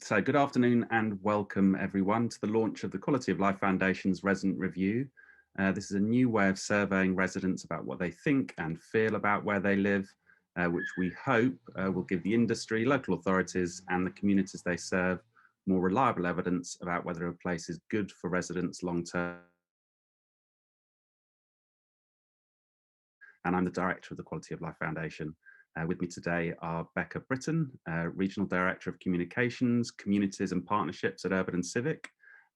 So good afternoon and welcome everyone to the launch of the Quality of Life Foundation's Resident Review. This is a new way of surveying residents about what they think and feel about where they live, which we hope will give the industry, local authorities and the communities they serve more reliable evidence about whether a place is good for residents long term. And I'm the director of the Quality of Life Foundation. With me today are Becca Britton, Regional Director of Communications, Communities and Partnerships at Urban and Civic,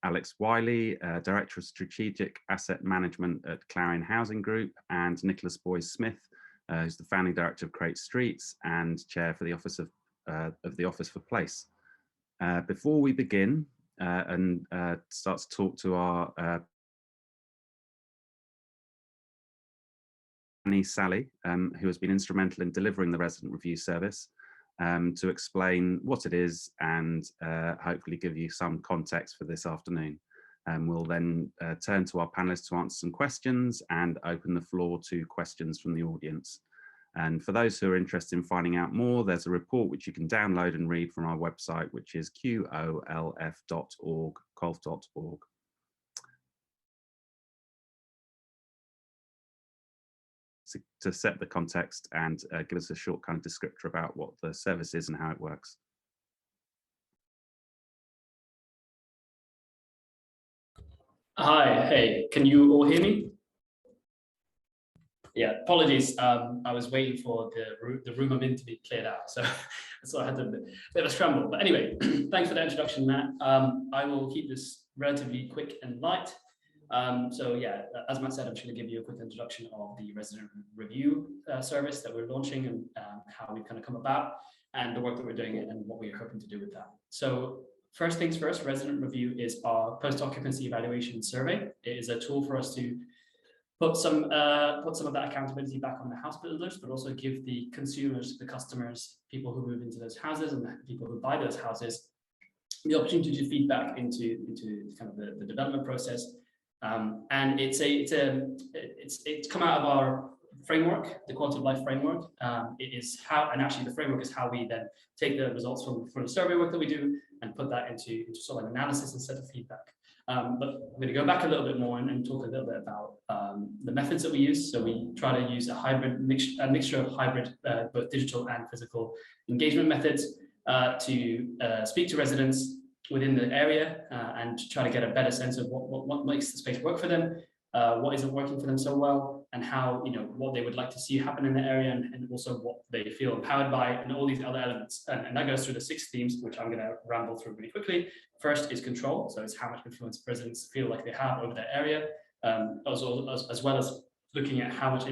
Alex Willey, Director of Strategic Asset Management at Clarion Housing Group, and Nicholas Boys-Smith, who's the Founding Director of Create Streets and Chair for the Office of the Office for Place. Before we begin and start to talk to our Sally, who has been instrumental in delivering the resident review service, to explain what it is and hopefully give you some context for this afternoon. We'll then turn to our panelists to answer some questions and open the floor to questions from the audience. And for those who are interested in finding out more, there's a report which you can download and read from our website, which is qolf.org, colf.org. To set the context and give us a short kind of descriptor about what the service is and how it works. Hi, hey, can you all hear me? Yeah, apologies. I was waiting for the room I'm in to be cleared out, so I had a bit of a scramble. But anyway, thanks for the introduction, Matt. I will keep this relatively quick and light. So yeah, as Matt said, I'm just going to give you a quick introduction of the resident review service that we're launching and how we've kind of come about and the work that we're doing and what we're hoping to do with that. So first things first, resident review is our post-occupancy evaluation survey. It is a tool for us to put some of that accountability back on the house builders, but also give the consumers, the customers, people who move into those houses and the people who buy those houses the opportunity to feedback into kind of the development process. And it's come out of our framework, the Quality of Life framework. It is how, and actually the framework is how we then take the results from the survey work that we do and put that into sort of an analysis instead of feedback. But I'm going to go back a little bit more and talk a little bit about the methods that we use. So we try to use a mixture of hybrid, both digital and physical engagement methods to speak to residents within the area and try to get a better sense of what makes the space work for them, what isn't working for them so well, and how, what they would like to see happen in the area, and also what they feel empowered by, and all these other elements. And that goes through the 6 themes, which I'm going to ramble through really quickly. First is control, so it's how much influence residents feel like they have over their area, as well as looking at how much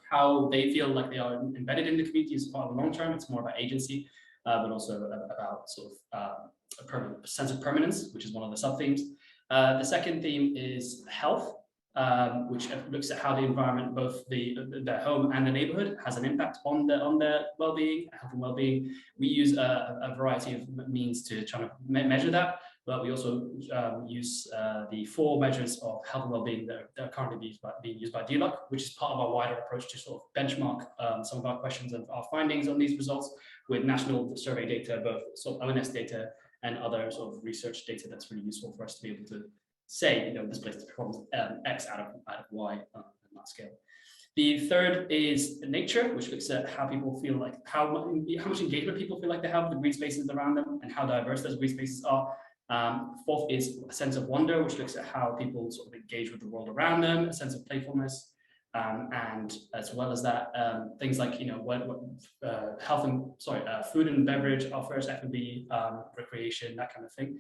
how they feel like they are embedded in the community as part of the long term. It's more about agency. But also about sort of a sense of permanence, which is one of the sub-themes. The second theme is health, which looks at how the environment, both their home and the neighborhood, has an impact on their well-being, health and well-being. We use a variety of means to try to measure that, but we also use the 4 measures of health and well-being that are currently being used by DLUC, which is part of our wider approach to sort of benchmark some of our questions and our findings on these results with national survey data, both sort of ONS data and other sort of research data that's really useful for us to be able to say, this place performs X out of Y on that scale. The third is nature, which looks at how people feel like, how much engagement people feel like they have with the green spaces around them and how diverse those green spaces are. Fourth is a sense of wonder, which looks at how people sort of engage with the world around them, a sense of playfulness. And as well as that, things like food and beverage offers, F&B, recreation, that kind of thing.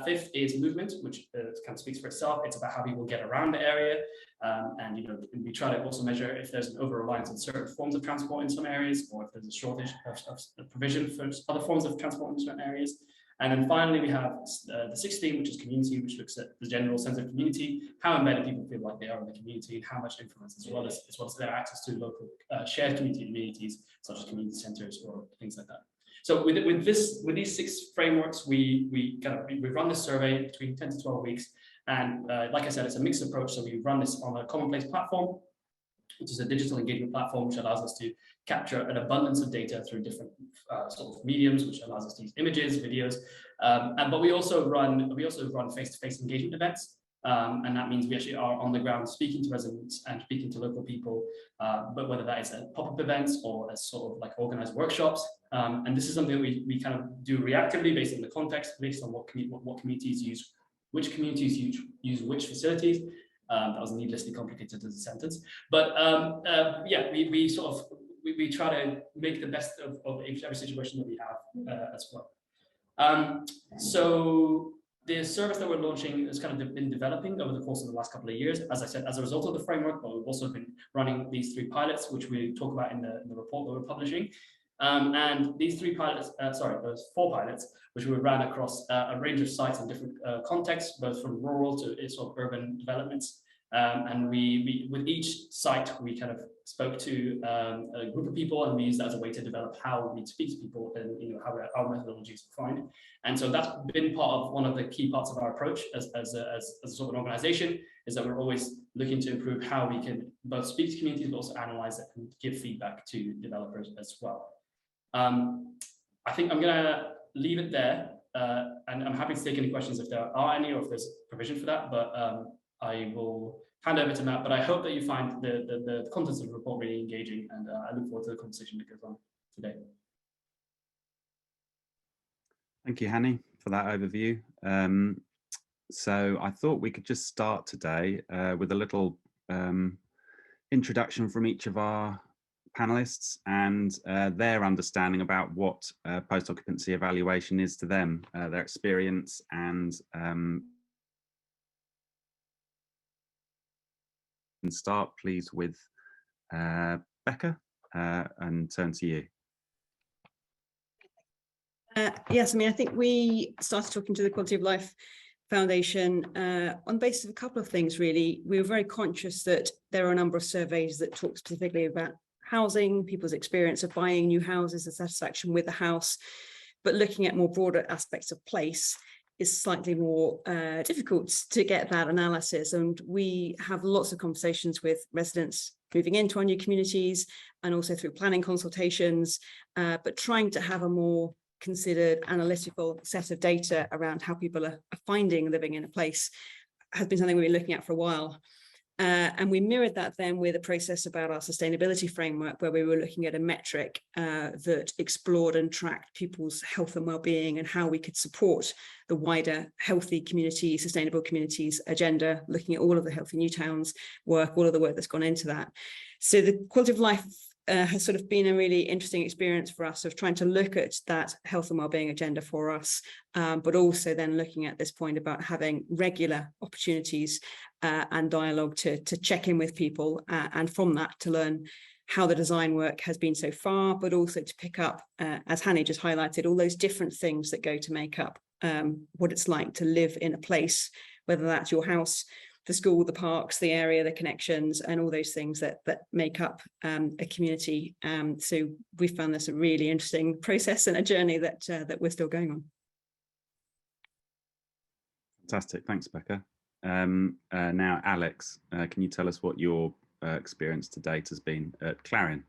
Fifth is movement, which kind of speaks for itself. It's about how people get around the area, and we try to also measure if there's an over-reliance on certain forms of transport in some areas, or if there's a shortage of provision for other forms of transport in certain areas. And then finally, we have the 6th theme, which is community, which looks at the general sense of community, how embedded people feel like they are in the community, and how much influence, as well as their access to local shared communities, such as community centers or things like that. So with these 6 frameworks, we run this survey between 10 to 12 weeks, and like I said, it's a mixed approach. So we run this on a commonplace platform, which is a digital engagement platform, which allows us to capture an abundance of data through different sort of mediums, which allows us to use images, videos, but we also run face-to-face engagement events. And that means we actually are on the ground speaking to residents and speaking to local people, but whether that is at pop-up events or as sort of like organized workshops. And this is something that we kind of do reactively based on the context, based on what communities use, which communities use which facilities. That was needlessly complicated as a sentence. But yeah, we try to make the best of every situation that we have as well. So the service that we're launching has kind of been developing over the course of the last couple of years, as I said, as a result of the framework, but we've also been running these 3 pilots, which we talk about in the report that we're publishing. And these 3 pilots, those 4 pilots, which we ran across a range of sites in different contexts, both from rural to sort of urban developments. And we with each site, we kind of spoke to a group of people, and we used that as a way to develop how we speak to people and how our methodologies are defined. And so that's been part of one of the key parts of our approach as a sort of an organization, is that we're always looking to improve how we can both speak to communities, but also analyze it and give feedback to developers as well. I think I'm going to leave it there, and I'm happy to take any questions if there are any, or if there's provision for that, but I will hand over to Matt, but I hope that you find the contents of the report really engaging, and I look forward to the conversation that goes on today. Thank you, Hani, for that overview. So I thought we could just start today with a little introduction from each of our panelists and their understanding about what post-occupancy evaluation is to them, their experience, and start please with Becca and turn to you. Yes, I mean, I think we started talking to the Quality of Life Foundation on the basis of a couple of things, really. We were very conscious that there are a number of surveys that talk specifically about housing, people's experience of buying new houses, the satisfaction with the house, but looking at more broader aspects of place is slightly more difficult to get that analysis. And we have lots of conversations with residents moving into our new communities and also through planning consultations, but trying to have a more considered analytical set of data around how people are finding living in a place has been something we've been looking at for a while. And we mirrored that then with a process about our sustainability framework, where we were looking at a metric that explored and tracked people's health and well-being and how we could support the wider healthy community, sustainable communities agenda, looking at all of the Healthy New Towns work, all of the work that's gone into that. So the quality of life has sort of been a really interesting experience for us of trying to look at that health and wellbeing agenda for us, but also then looking at this point about having regular opportunities and dialogue to check in with people, and from that to learn how the design work has been so far, but also to pick up, as Hani just highlighted, all those different things that go to make up what it's like to live in a place, whether that's your house, the school, the parks, the area, the connections, and all those things that make up a community. So we found this a really interesting process and a journey that we're still going on. Fantastic, thanks, Becca. Now, Alex, can you tell us what your experience to date has been at Clarion?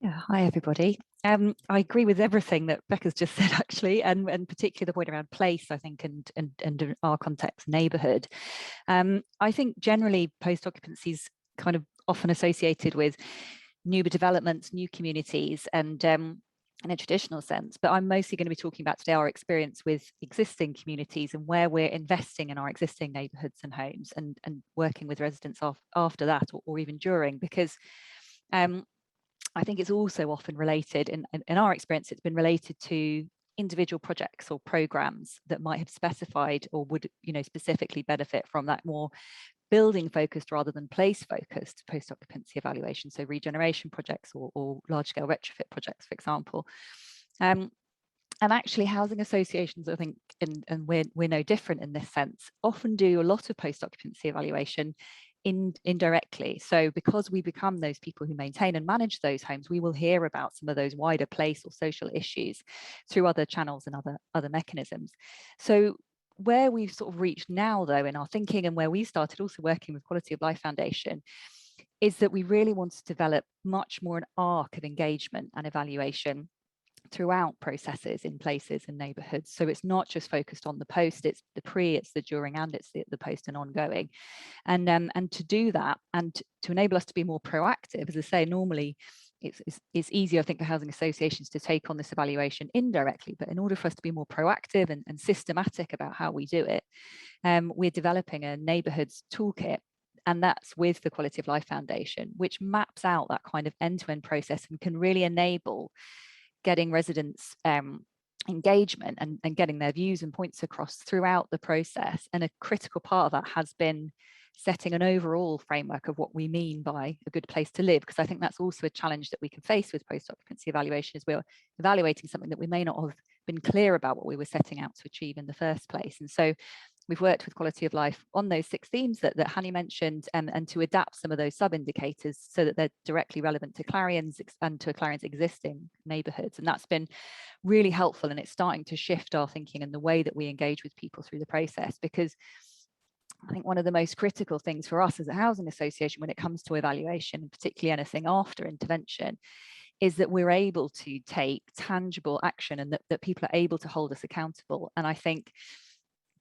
Yeah, hi everybody. I agree with everything that Becca's just said, actually, and particularly the point around place, I think, and in our context, neighbourhood. I think generally post-occupancy is kind of often associated with new developments, new communities, and in a traditional sense. But I'm mostly going to be talking about today our experience with existing communities and where we're investing in our existing neighbourhoods and homes, and working with residents after that, or even during, because I think it's also often related, in our experience, it's been related to individual projects or programs that might have specified or would, specifically benefit from that more building focused rather than place focused post-occupancy evaluation. So regeneration projects or large scale retrofit projects, for example. And actually housing associations, I think, and we're no different in this sense, often do a lot of post-occupancy evaluation indirectly. So because we become those people who maintain and manage those homes, we will hear about some of those wider place or social issues through other channels and other mechanisms. So where we've sort of reached now, though, in our thinking, and where we started also working with Quality of Life Foundation, is that we really want to develop much more an arc of engagement and evaluation throughout processes in places and neighbourhoods. So it's not just focused on the post, it's the pre, it's the during, and it's the post and ongoing. And to do that, and to enable us to be more proactive, as I say, normally it's easier, I think, for housing associations to take on this evaluation indirectly, but in order for us to be more proactive and systematic about how we do it, we're developing a neighbourhoods toolkit. And that's with the Quality of Life Foundation, which maps out that kind of end-to-end process and can really enable getting residents engagement and getting their views and points across throughout the process. And a critical part of that has been setting an overall framework of what we mean by a good place to live, because I think that's also a challenge that we can face with post-occupancy evaluation, is we're evaluating something that we may not have been clear about what we were setting out to achieve in the first place. And so we've worked with Quality of Life on those 6 themes that Hanny mentioned, and to adapt some of those sub-indicators so that they're directly relevant to Clarion's and to Clarion's existing neighbourhoods. And that's been really helpful, and it's starting to shift our thinking and the way that we engage with people through the process, because I think one of the most critical things for us as a housing association when it comes to evaluation, and particularly anything after intervention, is that we're able to take tangible action, and that people are able to hold us accountable. And I think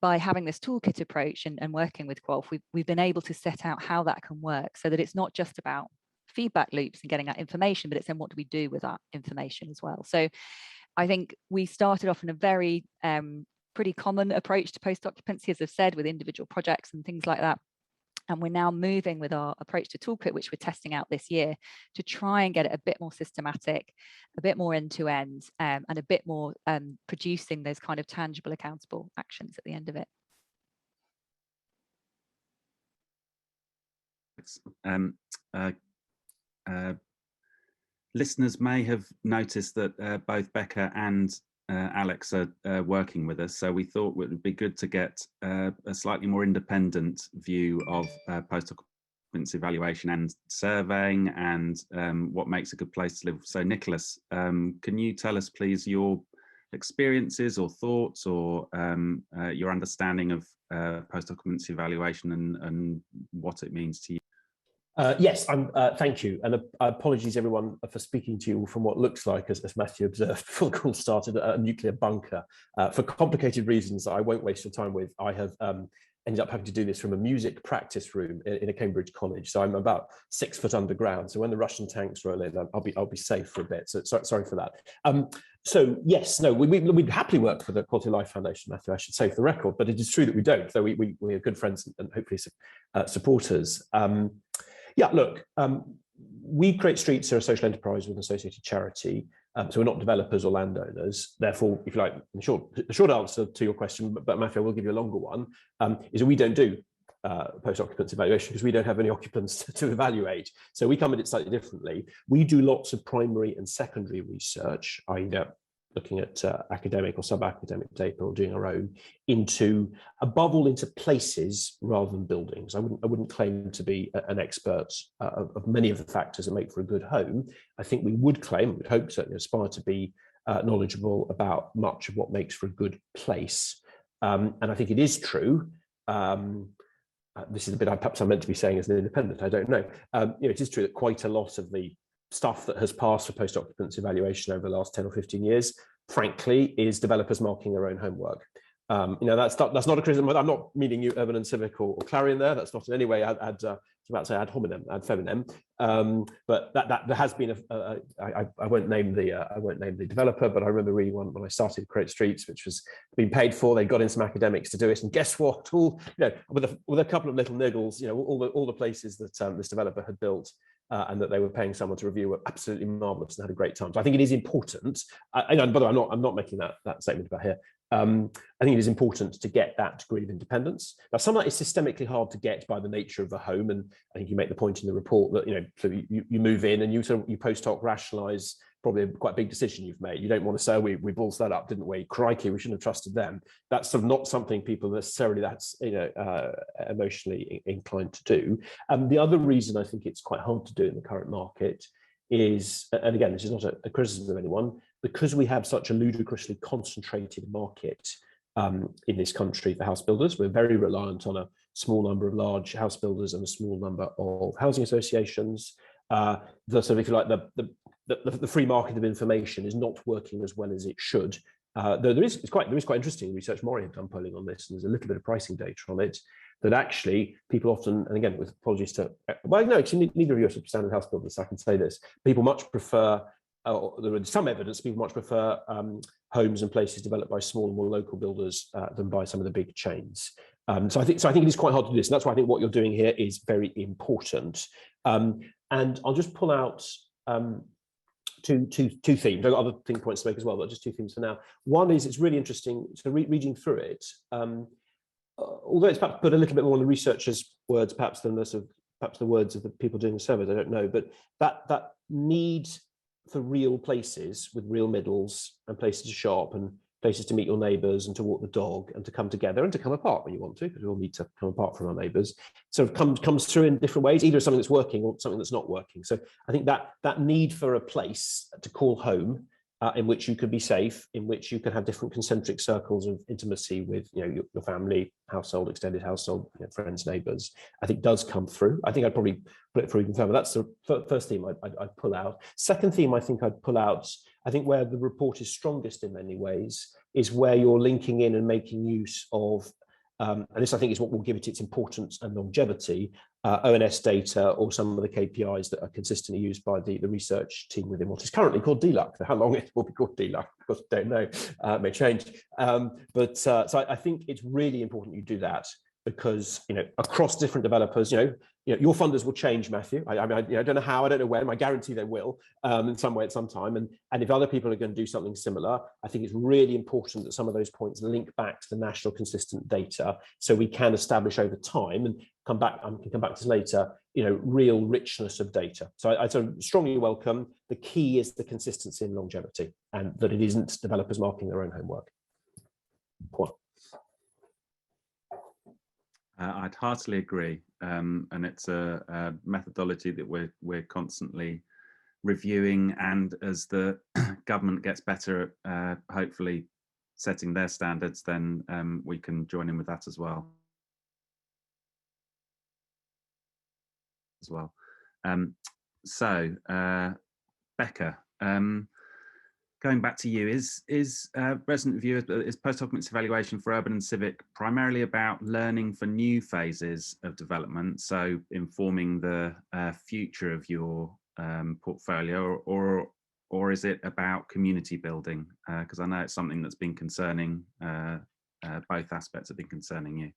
by having this toolkit approach and working with Qualf, we've been able to set out how that can work, so that it's not just about feedback loops and getting that information, but it's then what do we do with that information as well. So I think we started off in a very pretty common approach to post-occupancy, as I've said, with individual projects and things like that. And we're now moving with our approach to toolkit, which we're testing out this year, to try and get it a bit more systematic, a bit more end-to-end, and a bit more producing those kind of tangible, accountable actions at the end of it. Listeners may have noticed that both Becca and Alex are working with us, so we thought it would be good to get a slightly more independent view of post-occupancy evaluation and surveying, and what makes a good place to live. So Nicholas, can you tell us please your experiences or thoughts, or your understanding of post-occupancy evaluation and what it means to you? Yes, thank you, and apologies everyone for speaking to you from what looks like, as Matthew observed before the call started, a nuclear bunker. For complicated reasons I won't waste your time with, I have ended up having to do this from a music practice room in a Cambridge college. So I'm about 6 foot underground. So when the Russian tanks roll in, I'll be safe for a bit. So sorry for that. So yes, no, we'd happily work for the Quality of Life Foundation, Matthew, I should say for the record, but it is true that we don't, though we are good friends and hopefully supporters. Yeah, look, we create streets are a social enterprise with an associated charity, so we're not developers or landowners. Therefore, if you like, the short answer to your question, but Matthew, I will give you a longer one, is that we don't do post-occupancy evaluation because we don't have any occupants to evaluate. So we come at it slightly differently. We do lots of primary and secondary research, either looking at academic or sub-academic data or doing our own, above all into places rather than buildings. I wouldn't claim to be an expert of many of the factors that make for a good home. I think we would claim, would hope, certainly aspire to be knowledgeable about much of what makes for a good place. And I think it is true. This is the bit perhaps I'm meant to be saying as an independent, I don't know. It is true that quite a lot of the stuff that has passed for post-occupancy evaluation over the last 10 or 15 years, frankly, is developers marking their own homework. That's not a criticism. I'm not meaning you, Urban and Civic or Clarion there. That's not in any way ad hominem, ad feminem. But that there has been I won't name the developer, but I remember reading one when I started Create Streets, which was being paid for. They got in some academics to do it, and guess what? With a couple of little niggles, all the places that this developer had built and that they were paying someone to review were absolutely marvelous and had a great time. So I think it is important. By the way, I'm not making that statement about here. I think it is important to get that degree of independence. Now, some of that is systemically hard to get by the nature of the home, and I think you make the point in the report that so you move in and you post hoc rationalise probably quite a big decision you've made. You don't want to say, we balls that up, didn't we? Crikey, we shouldn't have trusted them. That's sort of not something people necessarily that's emotionally inclined to do. The other reason I think it's quite hard to do in the current market is, and again, this is not a criticism of anyone, because we have such a ludicrously concentrated market in this country for house builders. We're very reliant on a small number of large house builders and a small number of housing associations. The sort of, if you like, the free market of information is not working as well as it should. Though there is quite interesting research. Maury have done polling on this, and there's a little bit of pricing data on it. That actually people often, and again with apologies to, well, no, actually neither of you are standard house builders, so I can say this. People much prefer, there is some evidence people much prefer homes and places developed by small, more local builders than by some of the big chains. So I think it is quite hard to do this, and that's why I think what you're doing here is very important. And I'll just pull out two themes. I've got other thing points to make as well, but just two themes for now. One is it's really interesting, so reading through it, although it's perhaps put a little bit more on the researchers' words perhaps than the sort of, perhaps the words of the people doing the surveys, I don't know, but that need for real places with real middles and places to shop and places to meet your neighbours and to walk the dog and to come together and to come apart when you want to, because we all need to come apart from our neighbours, sort of comes through in different ways, either something that's working or something that's not working. So I think that need for a place to call home, in which you could be safe, in which you can have different concentric circles of intimacy with, you know, your family, household, extended household, you know, friends, neighbours, I think does come through. I think I'd probably put it through even further. That's the first theme I'd pull out. Second theme I think I'd pull out, I think where the report is strongest in many ways, is where you're linking in and making use of, and this I think is what will give it its importance and longevity, ONS data or some of the KPIs that are consistently used by the research team within what is currently called DLUC. How long it will be called DLUC, of course, I don't know, it may change. So I think it's really important you do that, because, you know, across different developers, you know, your funders will change, Matthew. I mean, I don't know how, I don't know when. I guarantee they will in some way at some time. And if other people are going to do something similar, I think it's really important that some of those points link back to the national consistent data, so we can establish over time, and come back. I can come back to this later, you know, real richness of data. So I sort of strongly welcome. The key is the consistency and longevity, and that it isn't developers marking their own homework. I'd heartily agree, and it's a methodology that we're constantly reviewing, and as the government gets better at hopefully setting their standards, then we can join in with that as well. Becca, going back to you, is resident review, is post-occupancy evaluation for urban and civic primarily about learning for new phases of development, so informing the future of your portfolio, or is it about community building? Because I know it's something that's been concerning, both aspects have been concerning you.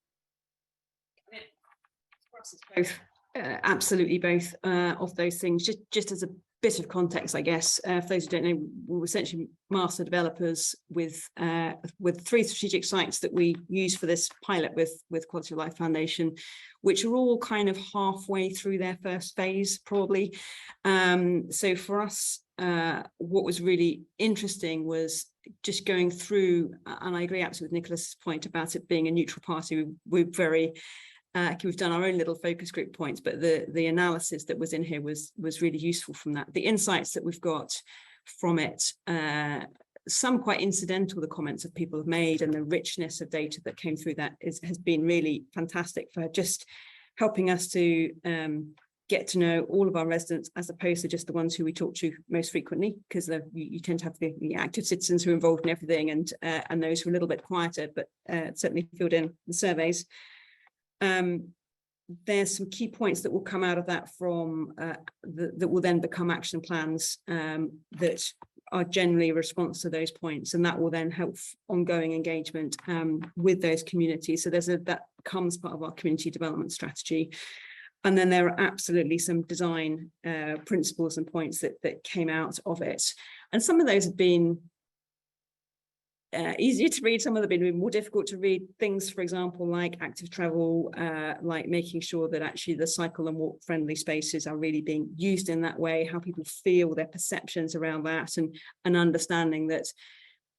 For us, it's both. Absolutely both of those things. Just as a bit of context, I guess, for those who don't know, we're essentially master developers with 3 strategic sites that we use for this pilot with Quality of Life Foundation, which are all kind of halfway through their first phase, probably. So for us, what was really interesting was just going through, and I agree absolutely with Nicholas's point about it being a neutral party. We're very we've done our own little focus group points, but the analysis that was in here was really useful from that. The insights that we've got from it, some quite incidental, the comments that people have made, and the richness of data that came through that has been really fantastic for just helping us to get to know all of our residents, as opposed to just the ones who we talk to most frequently, because you tend to have the active citizens who are involved in everything, and those who are a little bit quieter, but certainly filled in the surveys. There's some key points that will come out of that from that will then become action plans that are generally a response to those points, and that will then help ongoing engagement with those communities. So that becomes part of our community development strategy. And then there are absolutely some design principles and points that came out of it, and some of those have been easier to read, some of them have been more difficult to read. Things, for example, like active travel, like making sure that actually the cycle and walk friendly spaces are really being used in that way, how people feel, their perceptions around that, and understanding that,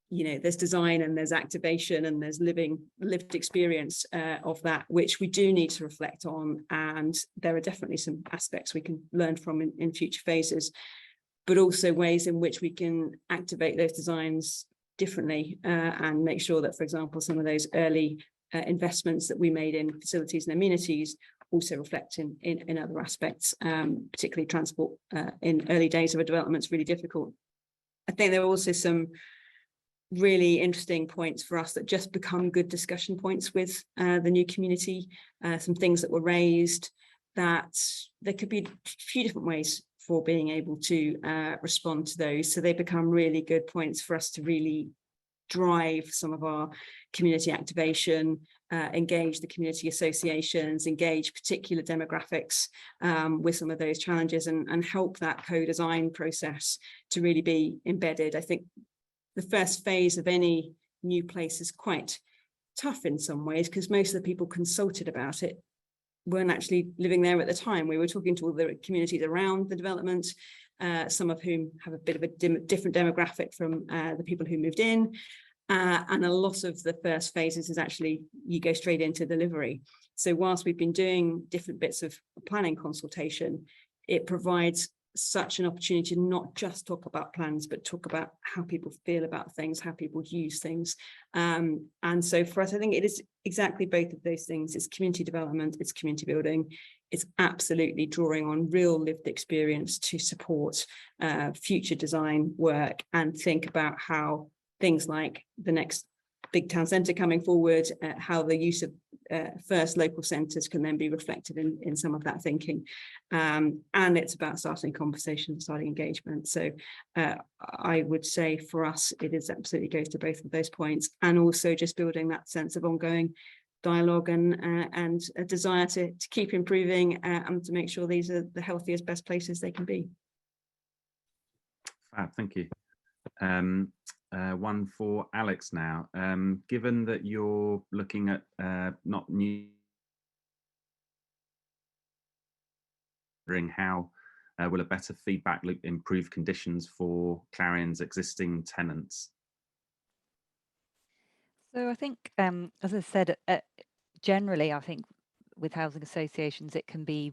you know, there's design and there's activation and there's lived experience of that, which we do need to reflect on. And there are definitely some aspects we can learn from in future phases, but also ways in which we can activate those designs differently and make sure that, for example, some of those early investments that we made in facilities and amenities also reflect in other aspects, particularly transport in early days of a development is really difficult. I think there are also some really interesting points for us that just become good discussion points with the new community, some things that were raised that there could be a few different ways for being able to respond to those. So they become really good points for us to really drive some of our community activation, engage the community associations, engage particular demographics with some of those challenges, and help that co-design process to really be embedded. I think the first phase of any new place is quite tough in some ways, because most of the people consulted about it weren't actually living there at the time. We were talking to all the communities around the development, some of whom have a bit of a different demographic from the people who moved in. And a lot of the first phases is actually you go straight into delivery. So whilst we've been doing different bits of planning consultation, it provides such an opportunity to not just talk about plans, but talk about how people feel about things, how people use things. And so for us, I think it is exactly both of those things. It's community development, it's community building, it's absolutely drawing on real lived experience to support future design work, and think about how things like the next big town centre coming forward, how the use of first local centres can then be reflected in some of that thinking. And it's about starting conversations, starting engagement. So I would say for us, it is absolutely goes to both of those points, and also just building that sense of ongoing dialogue and a desire to keep improving and to make sure these are the healthiest, best places they can be. Fab, thank you. One for Alex now. Given that you're looking at not new, how will a better feedback loop improve conditions for Clarion's existing tenants? So I think, as I said, generally, I think with housing associations, it can be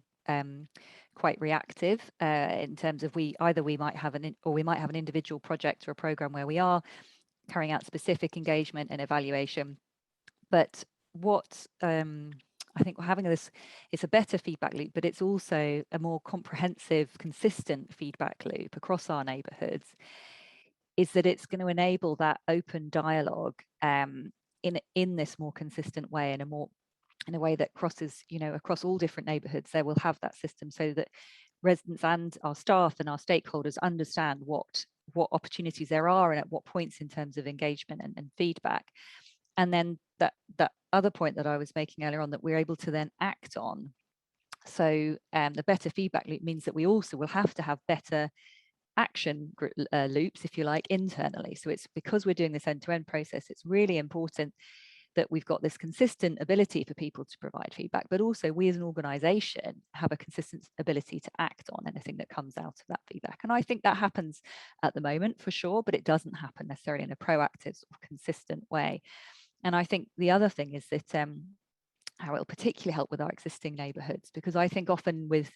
quite reactive in terms of we might have an individual project or a program where we are carrying out specific engagement and evaluation. But what I think we're having this, it's a better feedback loop, but it's also a more comprehensive, consistent feedback loop across our neighbourhoods, is that it's going to enable that open dialogue in this more consistent way, and in a way that crosses, across all different neighbourhoods. They will have that system so that residents and our staff and our stakeholders understand what opportunities there are and at what points in terms of engagement and feedback. And then that other point that I was making earlier on, that we're able to then act on. So the better feedback loop means that we also will have to have better action loops, if you like, internally. So it's because we're doing this end-to-end process, it's really important that we've got this consistent ability for people to provide feedback, but also we as an organisation have a consistent ability to act on anything that comes out of that feedback. And I think that happens at the moment for sure, but it doesn't happen necessarily in a proactive, sort of consistent way. And I think the other thing is that how it'll particularly help with our existing neighbourhoods, because I think often with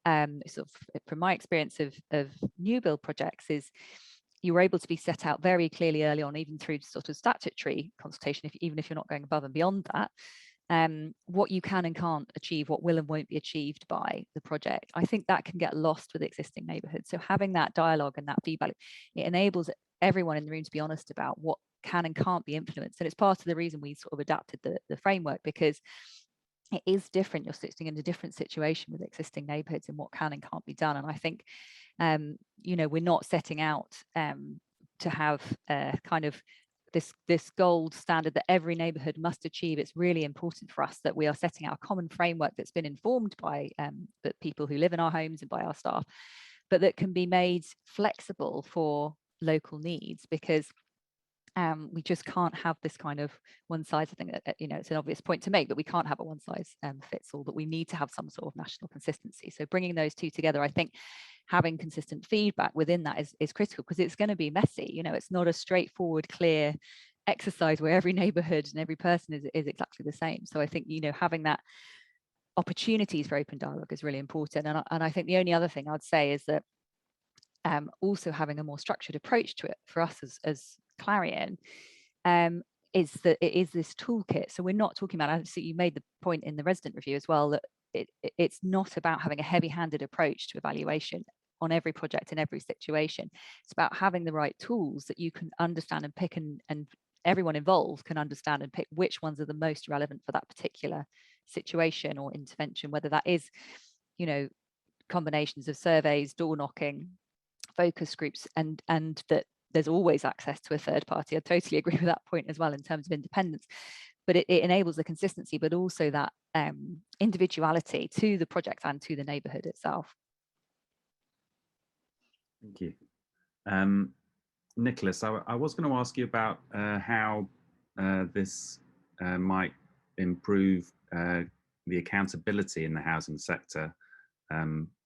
sort of from my experience of new build projects is you were able to be set out very clearly early on, even through sort of statutory consultation, even if you're not going above and beyond that, what you can and can't achieve, what will and won't be achieved by the project. I think that can get lost with existing neighbourhoods. So having that dialogue and that feedback, it enables everyone in the room to be honest about what can and can't be influenced. And it's part of the reason we sort of adapted the framework, because it is different. You're sitting in a different situation with existing neighbourhoods and what can and can't be done. And I think, we're not setting out to have kind of this gold standard that every neighbourhood must achieve. It's really important for us that we are setting out a common framework that's been informed by the people who live in our homes and by our staff, but that can be made flexible for local needs, because we just can't have this kind of one size. I think that, it's an obvious point to make, but we can't have a one size fits all, but we need to have some sort of national consistency. So bringing those two together, I think having consistent feedback within that is critical, because it's going to be messy. It's not a straightforward, clear exercise where every neighbourhood and every person is exactly the same. So I think, having that opportunities for open dialogue is really important. And I think the only other thing I'd say is that also having a more structured approach to it for us as Clarion, is that it is this toolkit. So we're not talking about, obviously you made the point in the resident review as well, that it's not about having a heavy-handed approach to evaluation on every project in every situation. It's about having the right tools that you can understand and pick, and everyone involved can understand and pick which ones are the most relevant for that particular situation or intervention, whether that is, you know, combinations of surveys, door knocking, focus groups, and that there's always access to a third party. I totally agree with that point as well in terms of independence, but it enables the consistency, but also that individuality to the project and to the neighbourhood itself. Thank you. Nicholas, I was going to ask you about how this might improve the accountability in the housing sector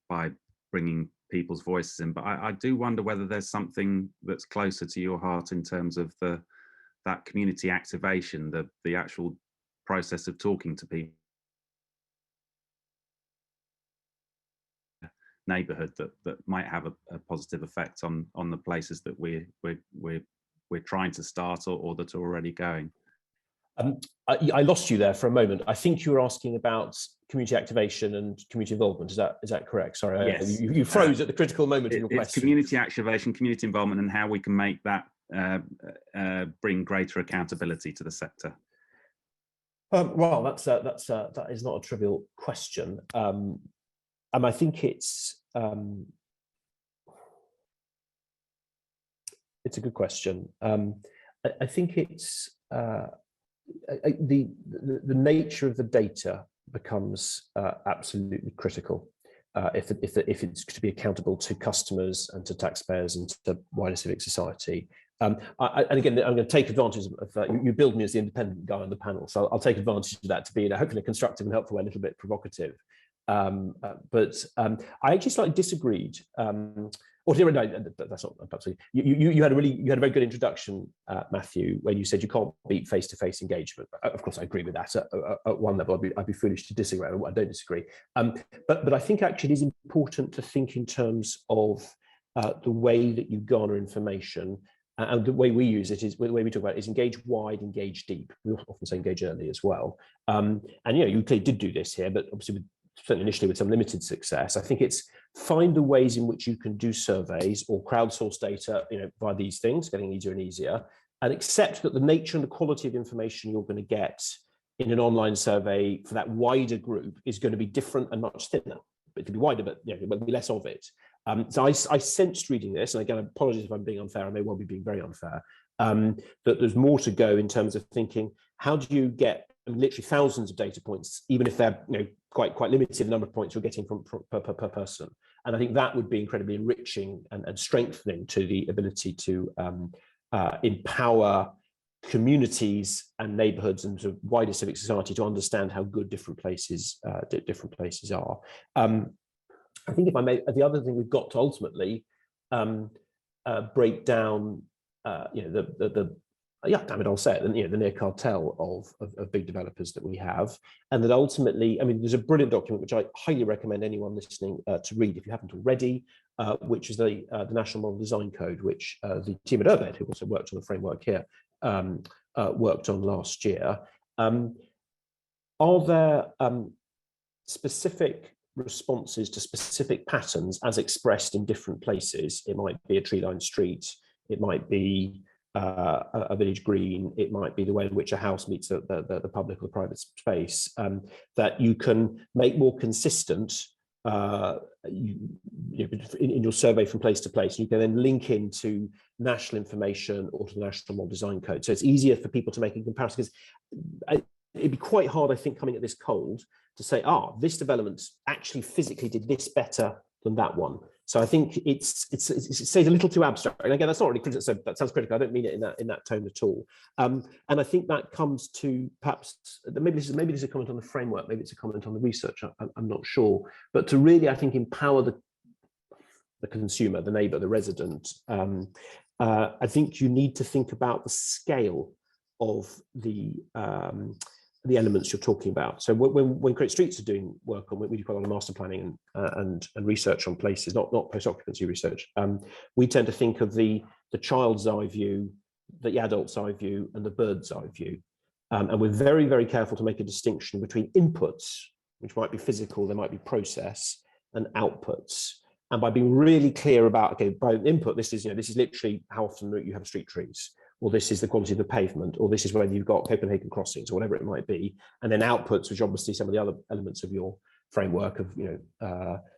by bringing people's voices in, but I do wonder whether there's something that's closer to your heart in terms of that community activation, the actual process of talking to people, neighbourhood, that might have a positive effect on the places that we're trying to start or that are already going. I lost you there for a moment. I think you were asking about community activation and community involvement. Is that correct? Sorry, yes. You froze at the critical moment in your question. It's community activation, community involvement, and how we can make that bring greater accountability to the sector. Well, that is not a trivial question. I think it's a good question. I think it's the nature of the data becomes absolutely critical if it's to be accountable to customers and to taxpayers and to wider civic society. And again, I'm going to take advantage of that. You billed me as the independent guy on the panel, so I'll take advantage of that to be hopefully a constructive and helpful way, a little bit provocative. But I actually slightly disagreed. Or no, that's not absolutely. You had a very good introduction, Matthew, when you said you can't beat face-to-face engagement. Of course, I agree with that at one level. I'd be foolish to disagree. I don't disagree. But I think actually it is important to think in terms of the way that you garner information. And the way we use it is, the way we talk about it is engage wide, engage deep. We often say engage early as well. And you clearly did do this here, but obviously certainly initially with some limited success. I think it's find the ways in which you can do surveys or crowdsource data, via these things, getting easier and easier, and accept that the nature and the quality of information you're going to get in an online survey for that wider group is going to be different and much thinner. It could be wider, but there'll be less of it. So I sensed reading this, and again, apologies if I'm being unfair, I may well be being very unfair, that there's more to go in terms of thinking, how do you get literally thousands of data points, even if they're quite limited number of points you're getting per person. And I think that would be incredibly enriching and strengthening to the ability to empower communities and neighbourhoods and sort of wider civic society to understand how good different places are. I think if I may, the other thing we've got to ultimately break down, I'll say it, the near cartel of big developers that we have, and that ultimately, there's a brilliant document which I highly recommend anyone listening to read if you haven't already, which is the National Model Design Code, which the team at Urbed, who also worked on the framework here, worked on last year. Are there specific responses to specific patterns as expressed in different places? It might be a tree-lined street, it might be a village green, it might be the way in which a house meets the public or the private space, that you can make more consistent in your survey from place to place. You can then link into national information or to the National Model Design Code. So it's easier for people to make a comparison, because it'd be quite hard, I think, coming at this cold to say, this development actually physically did this better than that one. So I think it stays a little too abstract. And again, that's not really critical. So that sounds critical. I don't mean it in that tone at all. And I think that comes to perhaps maybe this is a comment on the framework. Maybe it's a comment on the research. I'm not sure. But to really, I think, empower the consumer, the neighbour, the resident. I think you need to think about the scale of the elements you're talking about. So when Create Streets are doing work on, we do quite a lot of master planning and research on places, not post-occupancy research. We tend to think of the child's eye view, the adult's eye view and the bird's eye view. And we're very, very careful to make a distinction between inputs, which might be physical, they might be process, and outputs. And by being really clear about, okay, by input, this is literally how often you have street trees, or this is the quality of the pavement, or this is whether you've got Copenhagen crossings, or whatever it might be. And then outputs, which obviously some of the other elements of your framework of,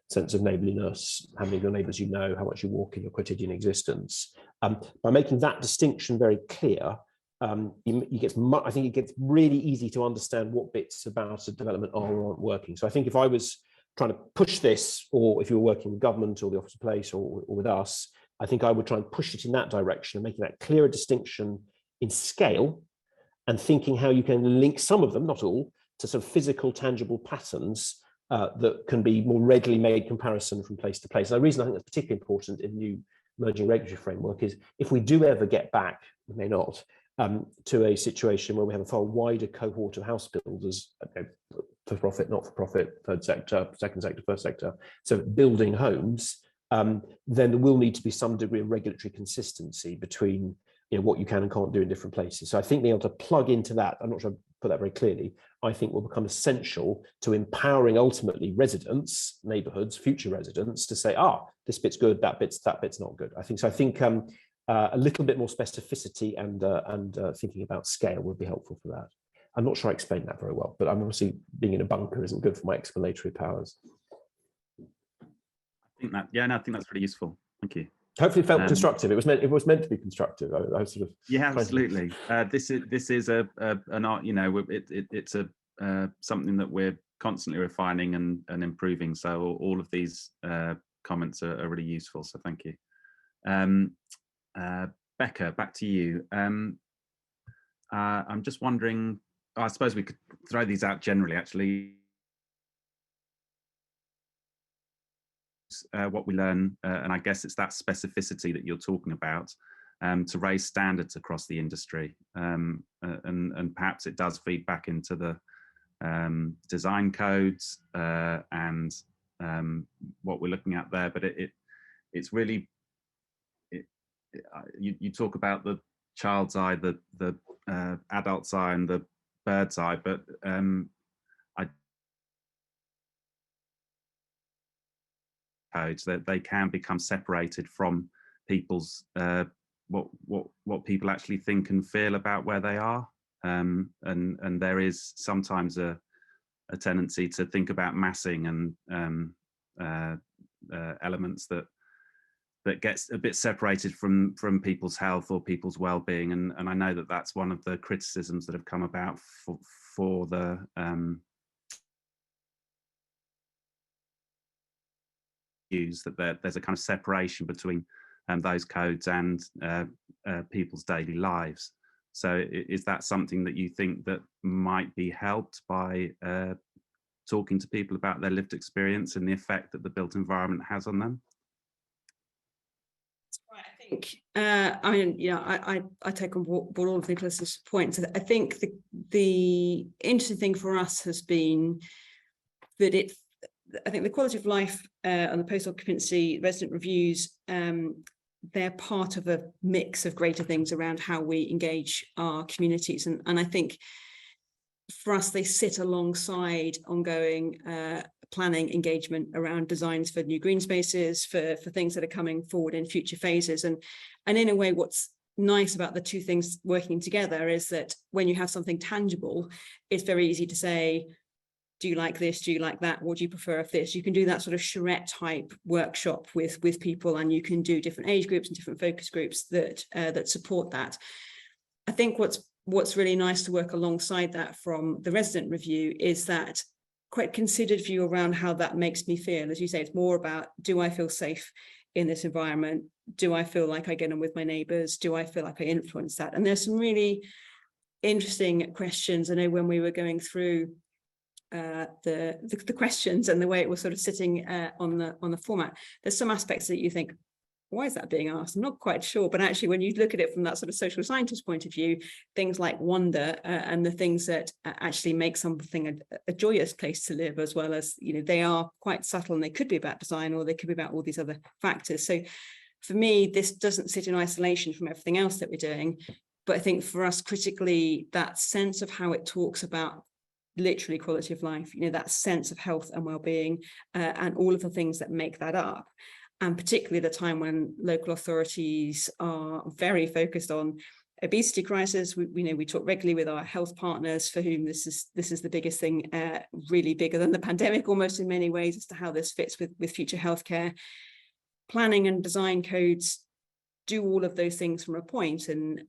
sense of neighbourliness, how many of your neighbours you know, how much you walk in your quotidian existence. By making that distinction very clear, I think it gets really easy to understand what bits about a development are or aren't working. So I think if I was trying to push this, or if you were working with government or the Office of Place or with us, I think I would try and push it in that direction and making that clearer distinction in scale, and thinking how you can link some of them, not all, to sort of physical, tangible patterns that can be more readily made comparison from place to place. And the reason I think that's particularly important in the new emerging regulatory framework is if we do ever get back, we may not, to a situation where we have a far wider cohort of house builders, for profit, not for profit, third sector, second sector, first sector, so building homes, then there will need to be some degree of regulatory consistency between what you can and can't do in different places. So I think being able to plug into that, I'm not sure I put that very clearly, I think will become essential to empowering ultimately residents, neighbourhoods, future residents to say, this bit's good, that bit's not good. I think a little bit more specificity and thinking about scale would be helpful for that. I'm not sure I explained that very well, but I'm obviously being in a bunker isn't good for my explanatory powers. I think that's really useful. Thank you. Hopefully it felt constructive. It was meant to be constructive. I was sort of absolutely. This is an art. It's something that we're constantly refining and improving. So all of these comments are really useful. So thank you. Becca, back to you. I'm just wondering. I suppose we could throw these out generally. Actually. What we learn, and I guess it's that specificity that you're talking about, to raise standards across the industry, and perhaps it does feed back into the design codes and what we're looking at there. But it's really you talk about the child's eye, the adult's eye, and the bird's eye, but codes that they can become separated from people's what people actually think and feel about where they are, and there is sometimes a tendency to think about massing and elements that gets a bit separated from people's health or people's well-being, and I know that that's one of the criticisms that have come about for the that there's a kind of separation between those codes and people's daily lives. So is that something that you think that might be helped by talking to people about their lived experience and the effect that the built environment has on them? I think, I take on board all of Nicholas's points. I think the interesting thing for us has been that I think the quality of life and the post-occupancy resident reviews, they're part of a mix of greater things around how we engage our communities. And I think for us, they sit alongside ongoing planning engagement around designs for new green spaces, for things that are coming forward in future phases. And in a way, what's nice about the two things working together is that when you have something tangible, it's very easy to say, do you like this? Do you like that? What do you prefer of this? You can do that sort of charrette type workshop with people, and you can do different age groups and different focus groups that support that. I think what's really nice to work alongside that from the resident review is that quite considered view around how that makes me feel. As you say, it's more about, do I feel safe in this environment? Do I feel like I get on with my neighbours? Do I feel like I influence that? And there's some really interesting questions. I know when we were going through the questions and the way it was sort of sitting on the format, there's some aspects that you think, why is that being asked? I'm not quite sure, but actually when you look at it from that sort of social scientist point of view, things like wonder and the things that actually make something a joyous place to live, as well as, they are quite subtle, and they could be about design, or they could be about all these other factors. So for me, this doesn't sit in isolation from everything else that we're doing. But I think for us, critically, that sense of how it talks about literally quality of life, that sense of health and well-being, and all of the things that make that up. And particularly at a time when local authorities are very focused on obesity crisis. We talk regularly with our health partners, for whom this is the biggest thing, really bigger than the pandemic almost in many ways, as to how this fits with future healthcare. Planning and design codes do all of those things from a point, and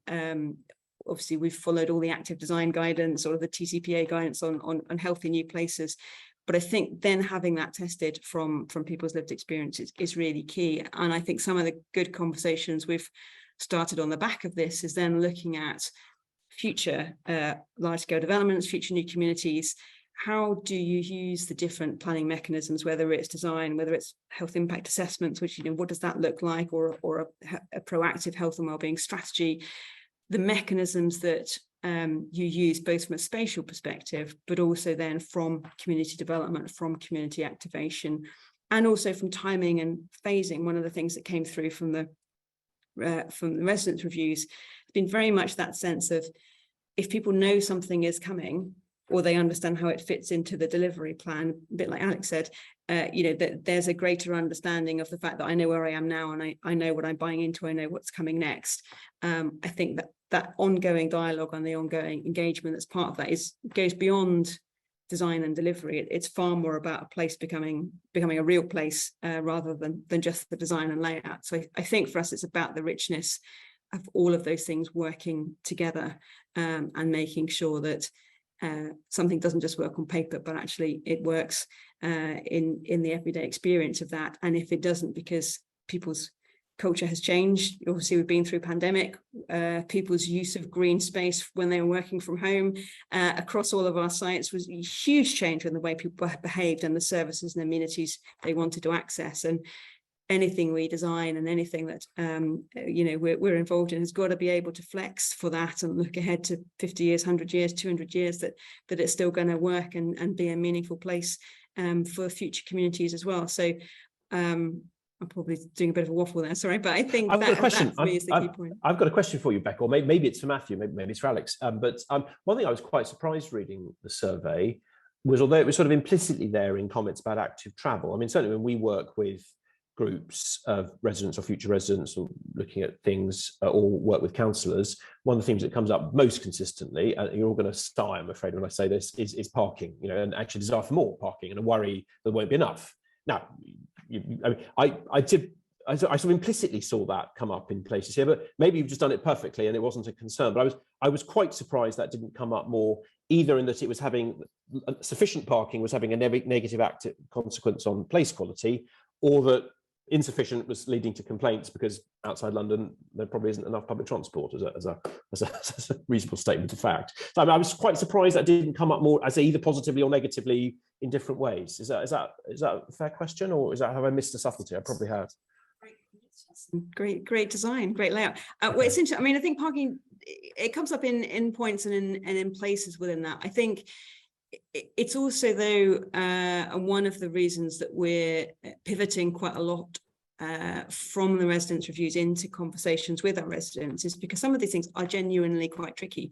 obviously we've followed all the active design guidance, all of the TCPA guidance on healthy new places. But I think then having that tested from people's lived experience is really key. And I think some of the good conversations we've started on the back of this is then looking at future large-scale developments, future new communities. How do you use the different planning mechanisms, whether it's design, whether it's health impact assessments, which, what does that look like, or a proactive health and wellbeing strategy, the mechanisms that you use both from a spatial perspective, but also then from community development, from community activation, and also from timing and phasing. One of the things that came through from the residents' reviews has been very much that sense of, if people know something is coming, or they understand how it fits into the delivery plan, a bit like Alex said, that there's a greater understanding of the fact that I know where I am now, and I know what I'm buying into, I know what's coming next. I think that ongoing dialogue and the ongoing engagement that's part of that goes beyond design and delivery. It's far more about a place becoming a real place, rather than just the design and layout. So I think for us, it's about the richness of all of those things working together, and making sure that something doesn't just work on paper, but actually it works in the everyday experience of that. And if it doesn't, because people's culture has changed, obviously we've been through pandemic, people's use of green space when they were working from home across all of our sites was a huge change in the way people behaved and the services and amenities they wanted to access. And anything we design and anything that we're involved in has got to be able to flex for that and look ahead to 50 years, 100 years, 200 years, that it's still going to work and be a meaningful place for future communities as well. So I'm probably doing a bit of a waffle there, sorry, but I think I've got a question. That for me is the key point. I've got a question for you, Becca, or maybe it's for Matthew, maybe it's for Alex. But one thing I was quite surprised reading the survey was, although it was sort of implicitly there in comments about active travel, I mean, certainly when we work with groups of residents or future residents, or looking at things, or work with councillors, one of the themes that comes up most consistently, and you're all going to sigh, I'm afraid, when I say this, is parking, and actually desire for more parking and a worry there won't be enough. Now, I sort of implicitly saw that come up in places here, but maybe you've just done it perfectly and it wasn't a concern. But I was quite surprised that didn't come up more, either in that it was having sufficient parking was having a negative active consequence on place quality, or that insufficient was leading to complaints because outside London there probably isn't enough public transport, as a reasonable statement of fact. So I was quite surprised that didn't come up more, as either positively or negatively in different ways. Is that a fair question, or have I missed a subtlety? I probably have. Great design, great layout. Well, it's interesting. I mean, I think parking, it comes up in points and in places within that. I think it's also, though, one of the reasons that we're pivoting quite a lot from the residents' reviews into conversations with our residents, is because some of these things are genuinely quite tricky.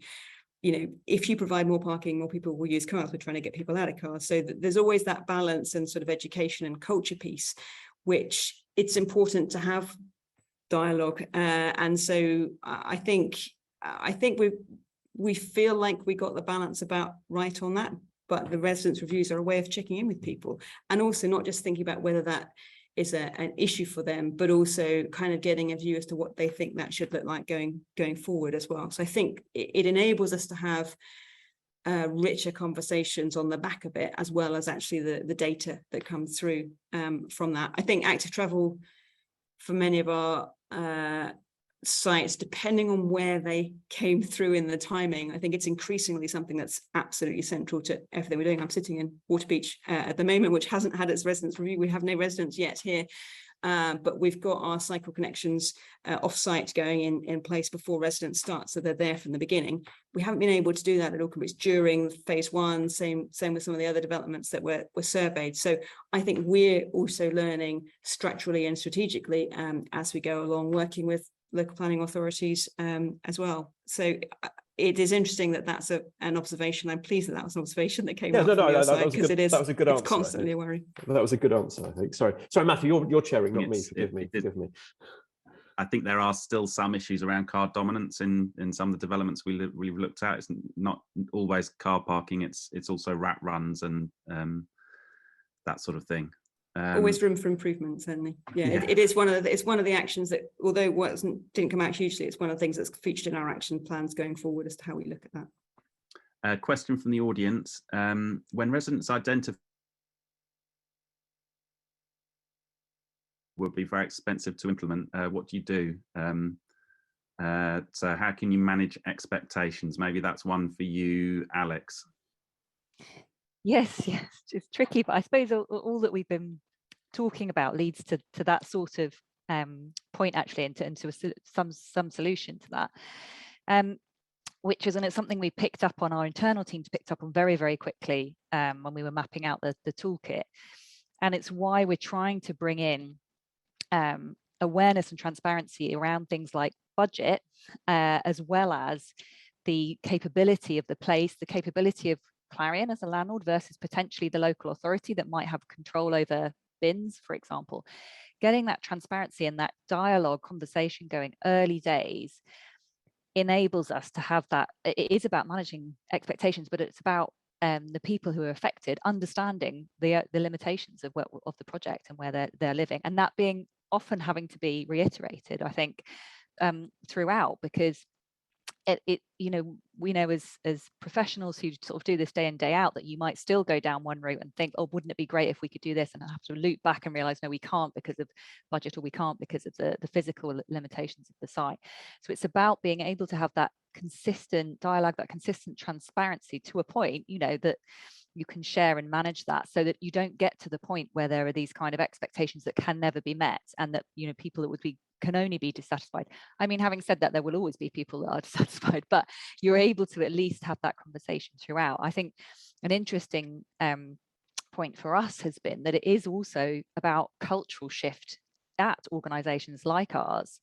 If you provide more parking, more people will use cars. We're trying to get people out of cars. So there's always that balance and sort of education and culture piece, which it's important to have dialogue. And so I think we feel like we got the balance about right on that. But the residents' reviews are a way of checking in with people, and also not just thinking about whether that is an issue for them, but also kind of getting a view as to what they think that should look like going forward as well. So I think it enables us to have richer conversations on the back of it, as well as actually the data that comes through from that. I think active travel for many of our sites, depending on where they came through in the timing, I think it's increasingly something that's absolutely central to everything we're doing. I'm sitting in Waterbeach at the moment, which hasn't had its residents review. We have no residents yet here. but we've got our cycle connections off-site going in place before residents start, so they're there from the beginning. We haven't been able to do that at all during phase one, same with some of the other developments that were surveyed. So I think we're also learning structurally and strategically as we go along, working with local planning authorities as well. So it is interesting that that's an observation. I'm pleased that that was an observation that came out from your side, because that was a good answer. It's constantly a worry. That was a good answer, I think. Sorry, Matthew, you're chairing, not me. Forgive me. I think there are still some issues around car dominance in some of the developments we've looked at. It's not always car parking. It's also rat runs and that sort of thing. Always room for improvement, certainly. Yeah, yeah. It is one of the actions that, although didn't come out hugely, it's one of the things that's featured in our action plans going forward as to how we look at that. A question from the audience: when residents identify would be very expensive to implement, what do you do? So how can you manage expectations? Maybe that's one for you, Alex. Yes, it's tricky, but I suppose all that we've been talking about leads to that sort of point, actually, into some solution to that, which is, and it's something we picked up on, our internal teams picked up on very, very quickly when we were mapping out the toolkit, and it's why we're trying to bring in awareness and transparency around things like budget, as well as the capability of the place, the capability of Clarion as a landlord versus potentially the local authority that might have control over bins, for example. Getting that transparency and that dialogue conversation going early days enables us to have that. It is about managing expectations, but it's about the people who are affected understanding the limitations of the project and where they're living, and that being often having to be reiterated, I think, throughout, because we know as professionals who sort of do this day in, day out, that you might still go down one route and think, oh, wouldn't it be great if we could do this, and I have to loop back and realize, no, we can't because of budget, or we can't because of the physical limitations of the site. So it's about being able to have that consistent dialogue, that consistent transparency to a point, that you can share and manage that, so that you don't get to the point where there are these kind of expectations that can never be met, and that people that can only be dissatisfied. I mean, having said that, there will always be people that are dissatisfied, but you're able to at least have that conversation throughout. I think an interesting point for us has been that it is also about cultural shift at organizations like ours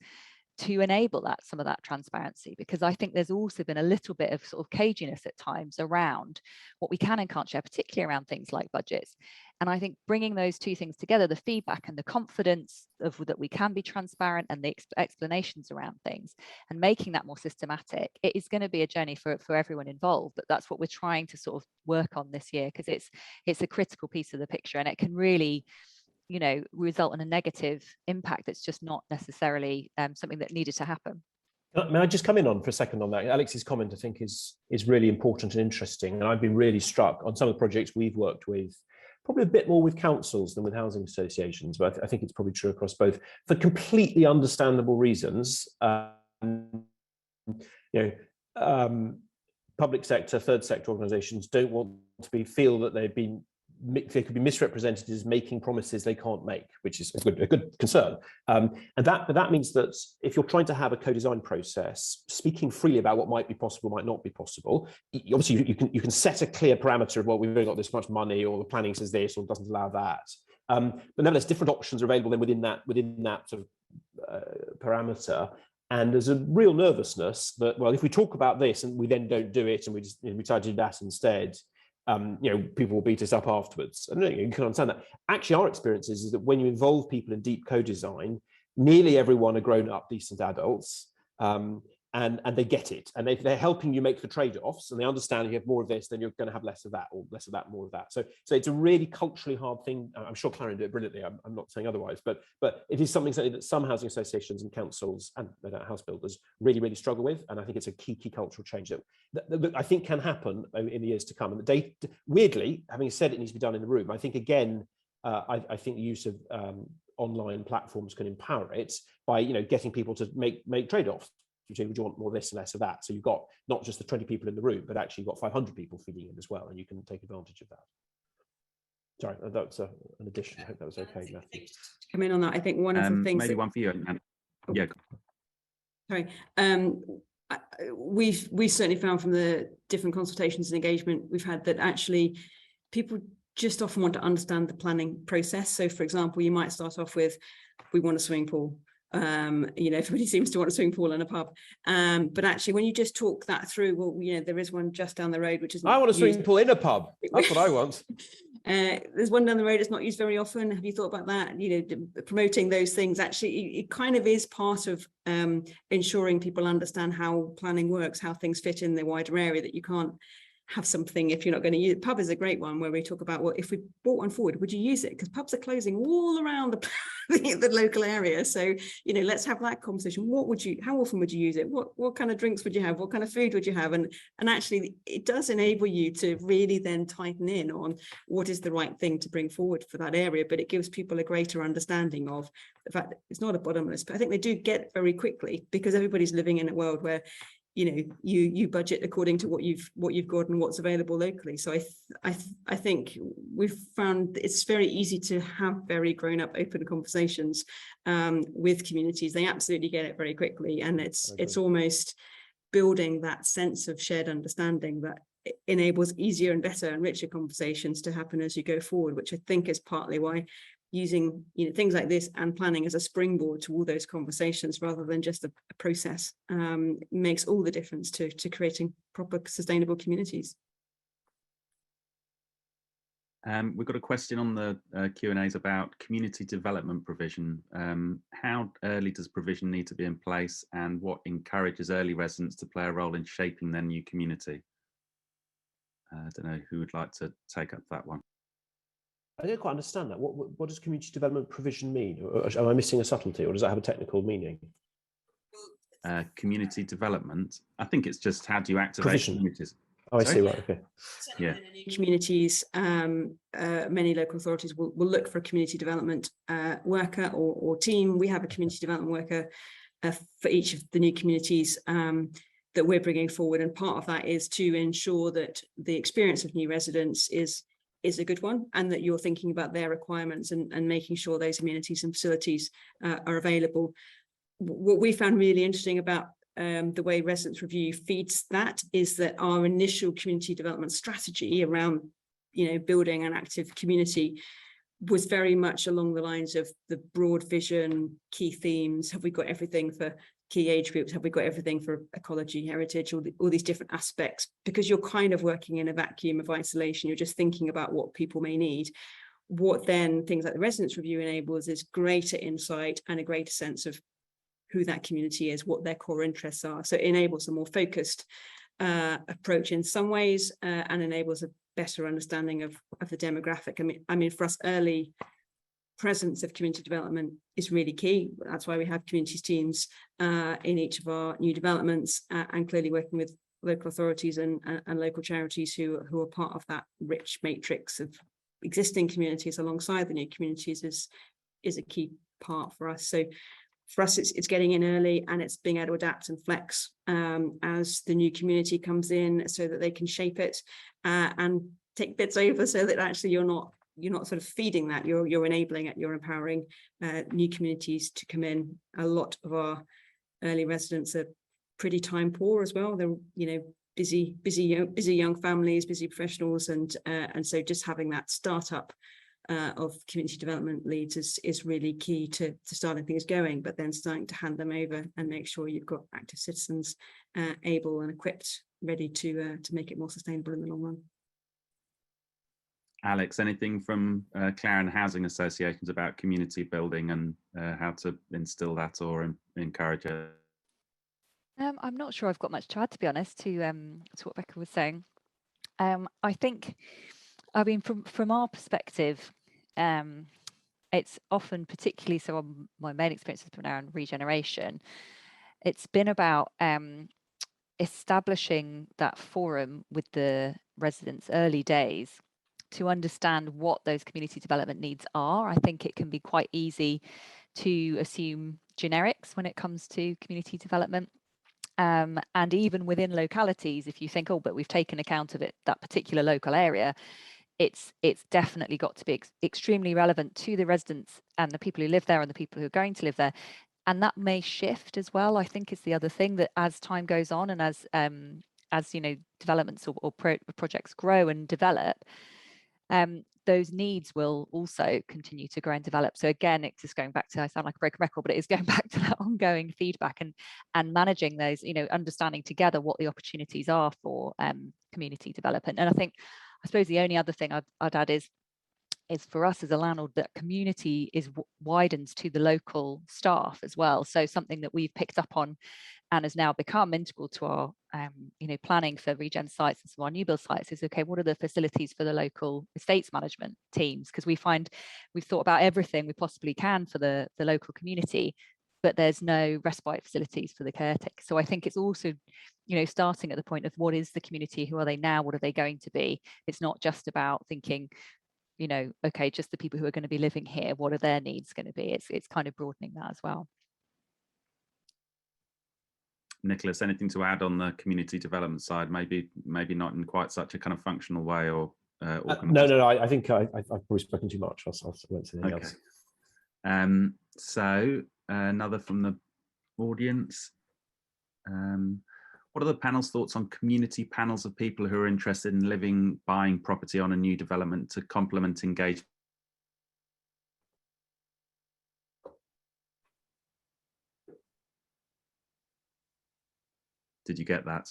to enable some of that transparency, because I think there's also been a little bit of sort of caginess at times around what we can and can't share, particularly around things like budgets. And I think bringing those two things together, the feedback and the confidence that we can be transparent, and the explanations around things, and making that more systematic, it is going to be a journey for everyone involved. But that's what we're trying to sort of work on this year, because it's a critical piece of the picture, and it can really result in a negative impact that's just not necessarily something that needed to happen. May I just come in on for a second on that? Alex's comment, I think, is really important and interesting. And I've been really struck on some of the projects we've worked with, probably a bit more with councils than with housing associations, but I think it's probably true across both, for completely understandable reasons. Public sector, third sector organisations don't want to feel that they could be misrepresented as making promises they can't make, which is a good concern. But that means that if you're trying to have a co-design process, speaking freely about what might be possible, might not be possible, obviously you can set a clear parameter of, well, we've only got this much money, or the planning says this, or doesn't allow that. But nevertheless, different options are available then within that sort of parameter. And there's a real nervousness that, well, if we talk about this and we then don't do it, and we just we try to do that instead, people will beat us up afterwards. And you can understand that. Actually, our experience is that when you involve people in deep co-design, nearly everyone are grown-up, decent adults, and they get it, and they're helping you make the trade-offs, and they understand if you have more of this, then you're going to have less of that, or less of that, more of that. So it's a really culturally hard thing. I'm sure Clarion did it brilliantly. I'm not saying otherwise, but it is something that some housing associations and councils and house builders really, really struggle with, and I think it's a key cultural change that I think can happen in the years to come. And the data, weirdly, having said it needs to be done in the room, I think again, I think the use of online platforms can empower it by getting people to make trade-offs. Would you want more of this and less of that? So you've got not just the 20 people in the room, but actually you've got 500 people feeding in as well, and you can take advantage of that. Sorry, that's an addition. I hope that was okay, Matthew. Come in on that. I think one of the things maybe one for you. Yeah. Sorry. We've certainly found from the different consultations and engagement we've had that actually people just often want to understand the planning process. So, for example, you might start off with, we want a swimming pool. Everybody seems to want a swimming pool and a pub. But actually, when you just talk that through, well, there is one just down the road, which is I want a swimming pool in a pub. That's what I want. There's one down the road. It's not used very often. Have you thought about that? Promoting those things. Actually, it kind of is part of ensuring people understand how planning works, how things fit in the wider area, that you can't have something if you're not going to use it. Pub is a great one where we talk about, well, if we brought one forward, would you use it? Because pubs are closing all around the local area. So, let's have that conversation. How often would you use it? What kind of drinks would you have? What kind of food would you have? And actually it does enable you to really then tighten in on what is the right thing to bring forward for that area. But it gives people a greater understanding of the fact that it's not a bottomless, but I think they do get very quickly, because everybody's living in a world where you budget according to what you've got and what's available locally. So I think we've found it's very easy to have very grown-up open conversations with communities. They absolutely get it very quickly, and it's almost building that sense of shared understanding that enables easier and better and richer conversations to happen as you go forward, which I think is partly why using things like this and planning as a springboard to all those conversations rather than just a process makes all the difference to creating proper sustainable communities. We've got a question on the Q&As about community development provision. How early does provision need to be in place, and what encourages early residents to play a role in shaping their new community? I don't know who would like to take up that one. I don't quite understand that. What does community development provision mean? Am I missing a subtlety, or does that have a technical meaning? Community development, I think it's just how do you activate communities. Oh, I see. Right. Okay. Yeah. Communities, many local authorities will look for a community development worker or team. We have a community development worker for each of the new communities that we're bringing forward, and part of that is to ensure that the experience of new residents is a good one, and that you're thinking about their requirements and making sure those amenities and facilities are available. What we found really interesting about the way Residents Review feeds that is that our initial community development strategy around building an active community was very much along the lines of the broad vision, key themes. Have we got everything for key age groups? Have we got everything for ecology, heritage, all these different aspects? Because you're kind of working in a vacuum of isolation. You're just thinking about what people may need. What then things like the Residents Review enables is greater insight and a greater sense of who that community is, what their core interests are. So it enables a more focused approach in some ways, and enables a better understanding of the demographic. I mean, for us, early presence of community development is really key. That's why we have communities teams in each of our new developments, and clearly working with local authorities and local charities who are part of that rich matrix of existing communities alongside the new communities is a key part for us. So for us, it's getting in early, and it's being able to adapt and flex as the new community comes in, so that they can shape it and take bits over, so that actually you're not sort of feeding that, you're enabling it, you're empowering new communities to come in. A lot of our early residents are pretty time poor as well. They're busy young families, busy professionals, and so just having that startup of community development leads is really key to starting things going, but then starting to hand them over and make sure you've got active citizens able and equipped, ready to make it more sustainable in the long run. Alex, anything from Clarion Housing Associations about community building and how to instill that or encourage it? I'm not sure I've got much to add, to be honest, to what Becca was saying. I think, I mean, from our perspective, it's often, particularly so on my main experience has been around regeneration, it's been about establishing that forum with the residents early days to understand what those community development needs are. I think it can be quite easy to assume generics when it comes to community development. And even within localities, if you think, oh, but we've taken account of it, that particular local area, it's definitely got to be extremely relevant to the residents and the people who live there and the people who are going to live there. And that may shift as well. I think is the other thing, that as time goes on and as you know, developments or projects grow and develop, those needs will also continue to grow and develop. So again, it's just going back to, I sound like a broken record, but it is going back to that ongoing feedback and managing those, you know, understanding together what the opportunities are for community development. And I suppose the only other thing I'd add is for us as a landlord, that community widens to the local staff as well. So something that we've picked up on and has now become integral to our you know, planning for regen sites and some of our new build sites is, okay, what are the facilities for the local estates management teams? Because we find we've thought about everything we possibly can for the local community, but there's no respite facilities for the caretaker. So I think it's also, you know, starting at the point of what is the community, who are they now, what are they going to be? It's not just about thinking, you know, okay, just the people who are going to be living here, what are their needs going to be? It's kind of broadening that as well. Nicholas, anything to add on the community development side? Maybe not in quite such a kind of functional way, or no. I think I've probably spoken too much. I won't say anything else. So another from the audience. What are the panel's thoughts on community panels of people who are interested in buying property on a new development to complement engagement? Did you get that?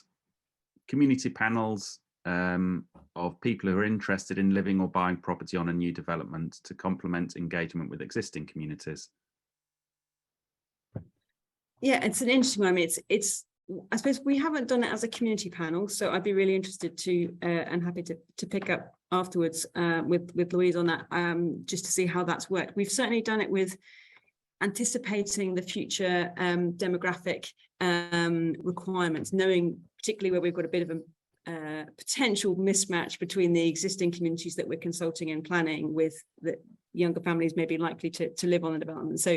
Community panels of people who are interested in living or buying property on a new development to complement engagement with existing communities. Yeah, it's an interesting one. I mean, it's I suppose we haven't done it as a community panel, so I'd be really interested to and happy to pick up afterwards with Louise on that, just to see how that's worked. We've certainly done it with anticipating the future demographic requirements, knowing particularly where we've got a bit of a potential mismatch between the existing communities that we're consulting and planning with the younger families may be likely to live on the development. So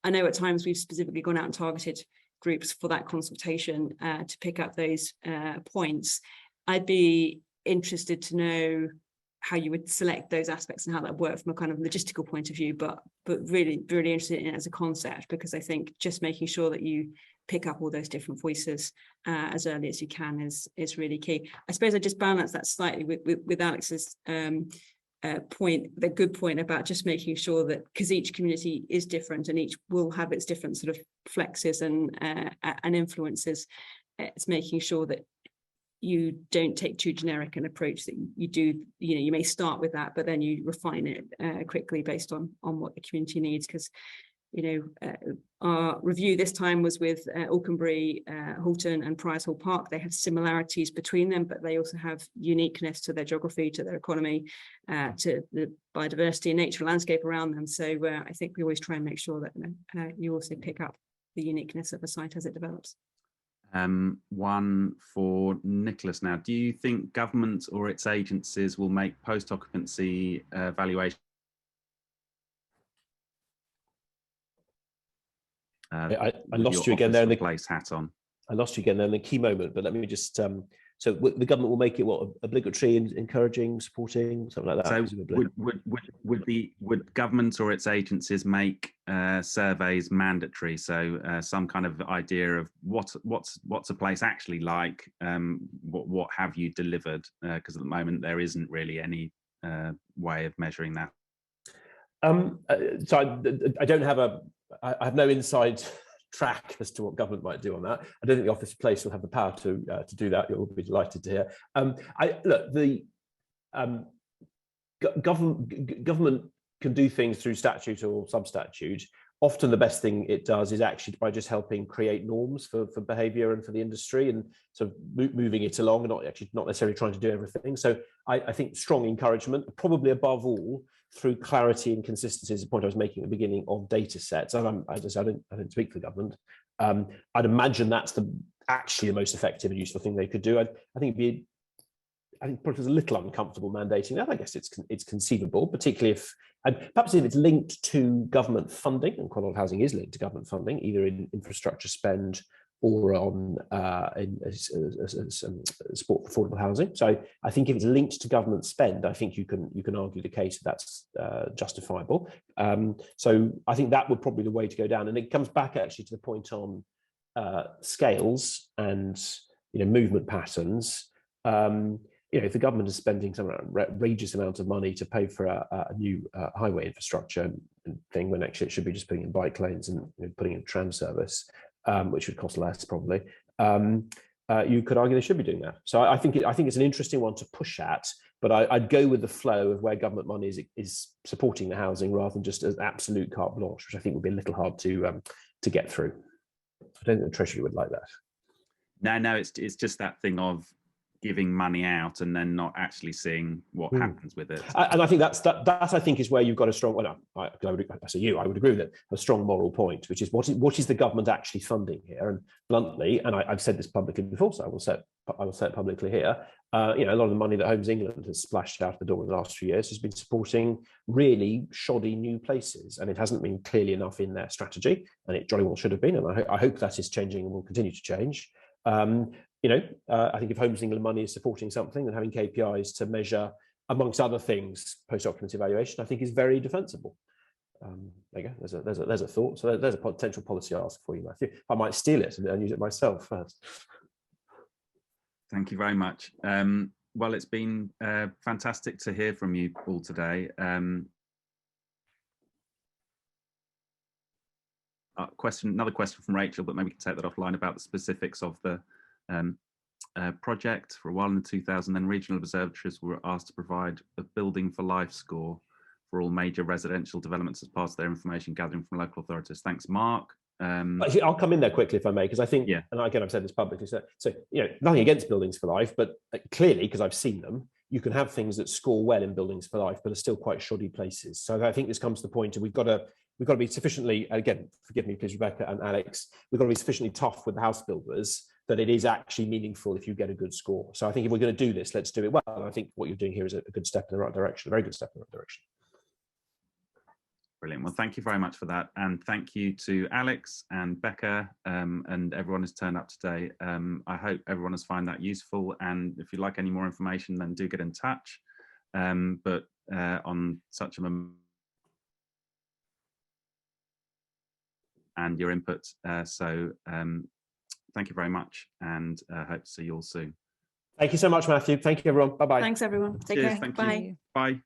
I know at times we've specifically gone out and targeted groups for that consultation to pick up those points. I'd be interested to know how you would select those aspects and how that worked from a kind of logistical point of view, but really interested in it as a concept, because I think just making sure that you pick up all those different voices as early as you can is really key. I suppose I just balance that slightly with Alex's point, the good point about just making sure that, because each community is different and each will have its different sort of flexes and influences, it's making sure that you don't take too generic an approach, that you do, you know, you may start with that, but then you refine it quickly based on what the community needs. Because, you know, our review this time was with Alconbury, Halton and Priors Hall Park. They have similarities between them, but they also have uniqueness to their geography, to their economy, to the biodiversity and nature landscape around them. So I think we always try and make sure that you also pick up the uniqueness of a site as it develops. One for Nicholas now. Do you think government or its agencies will make post-occupancy valuation? I lost you again there. Place hat on. I lost you again there in the key moment, but let me just. So the government will make it what, obligatory, encouraging, supporting, something like that. So would government or its agencies make surveys mandatory? So some kind of idea of what's a place actually like? What have you delivered? Because at the moment there isn't really any way of measuring that. So I don't have I have no inside track as to what government might do on that. I don't think the Office of Place will have the power to do that. You'll be delighted to hear. Look, the government can do things through statute or sub-statute. Often the best thing it does is actually by just helping create norms for behaviour and for the industry, and sort of moving it along, and not necessarily trying to do everything. So I think strong encouragement, probably above all through clarity and consistency, is the point I was making at the beginning, of data sets. I don't speak for the government. I'd imagine that's actually the most effective and useful thing they could do. I think probably was a little uncomfortable mandating that. I guess it's conceivable, particularly if, and perhaps if it's linked to government funding, and quite a lot of housing is linked to government funding, either in infrastructure spend or on support for affordable housing. So I think if it's linked to government spend, I think you can argue the case that's justifiable. So I think that would probably be the way to go down. And it comes back actually to the point on scales and movement patterns. If the government is spending some outrageous amount of money to pay for a new highway infrastructure thing, when actually it should be just putting in bike lanes and putting in tram service, which would cost less probably, you could argue they should be doing that. So I think it's an interesting one to push at, but I'd go with the flow of where government money is supporting the housing rather than just as absolute carte blanche, which I think would be a little hard to get through. I don't think the Treasury would like that. No, it's just that thing of giving money out and then not actually seeing what happens with it. And I think that I think is where you've got a strong, I would agree with it, a strong moral point, which is what is the government actually funding here? And bluntly, and I've said this publicly before, so I will say it publicly here, a lot of the money that Homes England has splashed out the door in the last few years has been supporting really shoddy new places, and it hasn't been clearly enough in their strategy, and it jolly well should have been, and I hope that is changing and will continue to change. I think if Homes England money is supporting something and having KPIs to measure, amongst other things, post-occupancy evaluation, I think is very defensible. There you go. There's a thought. So there's a potential policy ask for you, Matthew. I might steal it and use it myself first. Thank you very much. Well, it's been fantastic to hear from you all today. Another question from Rachel, but maybe we can take that offline, about the specifics of the project. For a while in 2000, then regional observatories were asked to provide a Building for Life score for all major residential developments as part of their information gathering from local authorities. Thanks, Mark. Actually, I'll come in there quickly if I may, because I think, and again, I've said this publicly, so nothing against Buildings for Life, but clearly, because I've seen them, you can have things that score well in Buildings for Life, but are still quite shoddy places. So I think this comes to the point of we've got to be sufficiently, again, forgive me please, Rebecca and Alex, we've got to be sufficiently tough with the house builders that it is actually meaningful if you get a good score. So I think if we're going to do this, let's do it well. And I think what you're doing here is a good step in the right direction, a very good step in the right direction. Brilliant. Well, thank you very much for that. And thank you to Alex and Becca and everyone who's turned up today. I hope everyone has found that useful. And if you'd like any more information, then do get in touch. But on such a and your input. Thank you very much, and hope to see you all soon. Thank you so much, Matthew. Thank you, everyone. Bye-bye. Thanks, everyone. Take care. Thank Bye. You. Bye.